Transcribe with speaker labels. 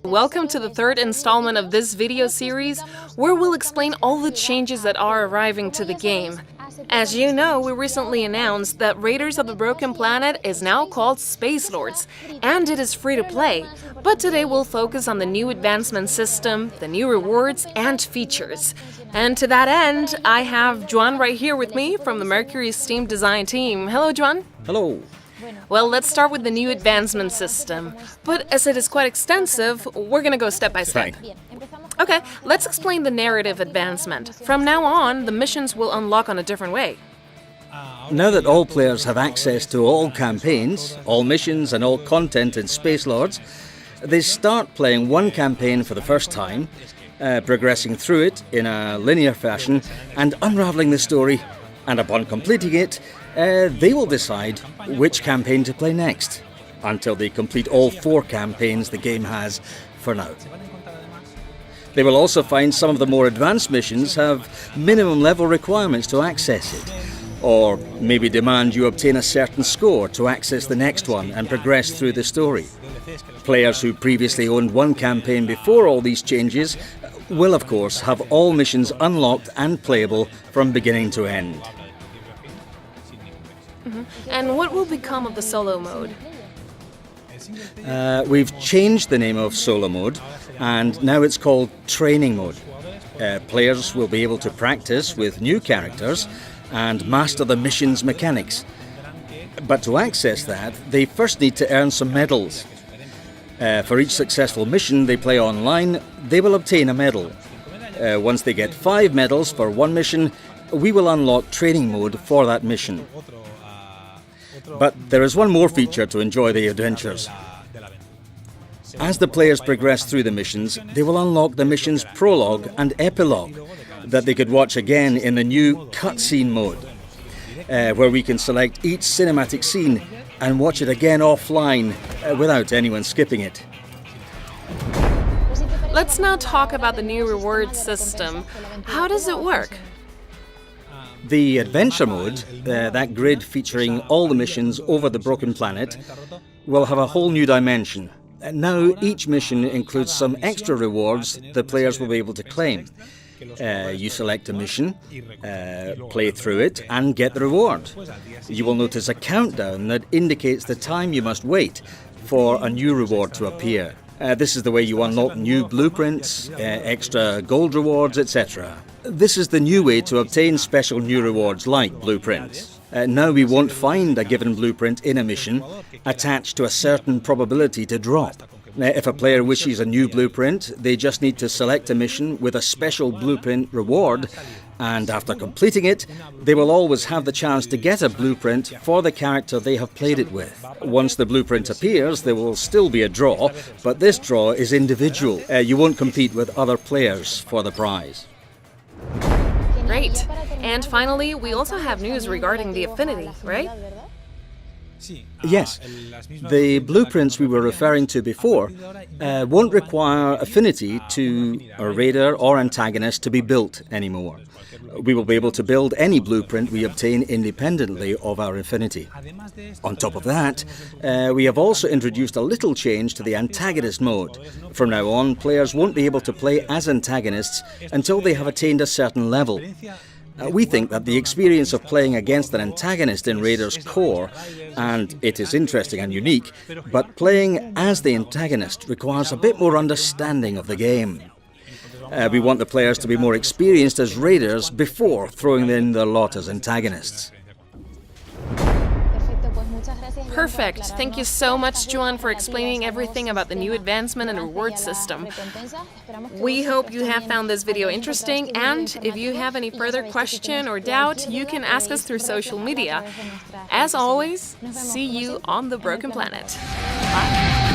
Speaker 1: Welcome to the third installment of this video series, where we'll explain all the changes that are arriving to the game. As you know, we recently announced that Raiders of the Broken Planet is now called Spacelords, and it is free to play. But today we'll focus on the new advancement system, the new rewards, and features. And to that end, I have Joan right here with me from the Mercury Steam Design team. Hello, Joan.
Speaker 2: Hello.
Speaker 1: Well, let's start with the new advancement system. But as it is quite extensive, we're gonna go step by step.
Speaker 2: Fine.
Speaker 1: Okay, let's explain the narrative advancement. From now on, the missions will unlock on a different way.
Speaker 2: Now that all players have access to all campaigns, all missions and all content in Spacelords, they start playing one campaign for the first time, progressing through it in a linear fashion and unravelling the story, and upon completing it, they will decide which campaign to play next, until they complete all 4 campaigns the game has for now. They will also find some of the more advanced missions have minimum level requirements to access it, or maybe demand you obtain a certain score to access the next one and progress through the story. Players who previously owned one campaign before all these changes will of course have all missions unlocked and playable from beginning to end.
Speaker 1: And what will become of the solo mode?
Speaker 2: We've changed the name of solo mode, and now it's called training mode. Players will be able to practice with new characters and master the mission's mechanics. But to access that, they first need to earn some medals. For each successful mission they play online, they will obtain a medal. Once they get 5 medals for one mission, we will unlock training mode for that mission. But there is one more feature to enjoy the adventures. As the players progress through the missions, they will unlock the mission's prologue and epilogue that they could watch again in the new cutscene mode, where we can select each cinematic scene and watch it again offline without anyone skipping it.
Speaker 1: Let's now talk about the new reward system. How does it work?
Speaker 2: The adventure mode, that grid featuring all the missions over the Broken Planet, will have a whole new dimension. Now each mission includes some extra rewards the players will be able to claim. You select a mission, play through it and get the reward. You will notice a countdown that indicates the time you must wait for a new reward to appear. This is the way you unlock new blueprints, extra gold rewards, etc. This is the new way to obtain special new rewards like blueprints. Now we won't find a given blueprint in a mission attached to a certain probability to drop. If a player wishes a new blueprint, they just need to select a mission with a special blueprint reward, and after completing it, they will always have the chance to get a blueprint for the character they have played it with. Once the blueprint appears, there will still be a draw, but this draw is individual. You won't compete with other players for the prize.
Speaker 1: Great. And finally, we also have news regarding the affinity, right?
Speaker 2: Yes, the blueprints we were referring to before won't require affinity to a raider or antagonist to be built anymore. We will be able to build any blueprint we obtain independently of our affinity. On top of that, we have also introduced a little change to the antagonist mode. From now on, players won't be able to play as antagonists until they have attained a certain level. We think that the experience of playing against an antagonist in Raiders core, and it is interesting and unique, but playing as the antagonist requires a bit more understanding of the game. We want the players to be more experienced as Raiders before throwing in their lot as antagonists.
Speaker 1: Perfect. Thank you so much, Joan, for explaining everything about the new advancement and reward system. We hope you have found this video interesting, and if you have any further question or doubt, you can ask us through social media. As always, see you on the Broken Planet. Bye.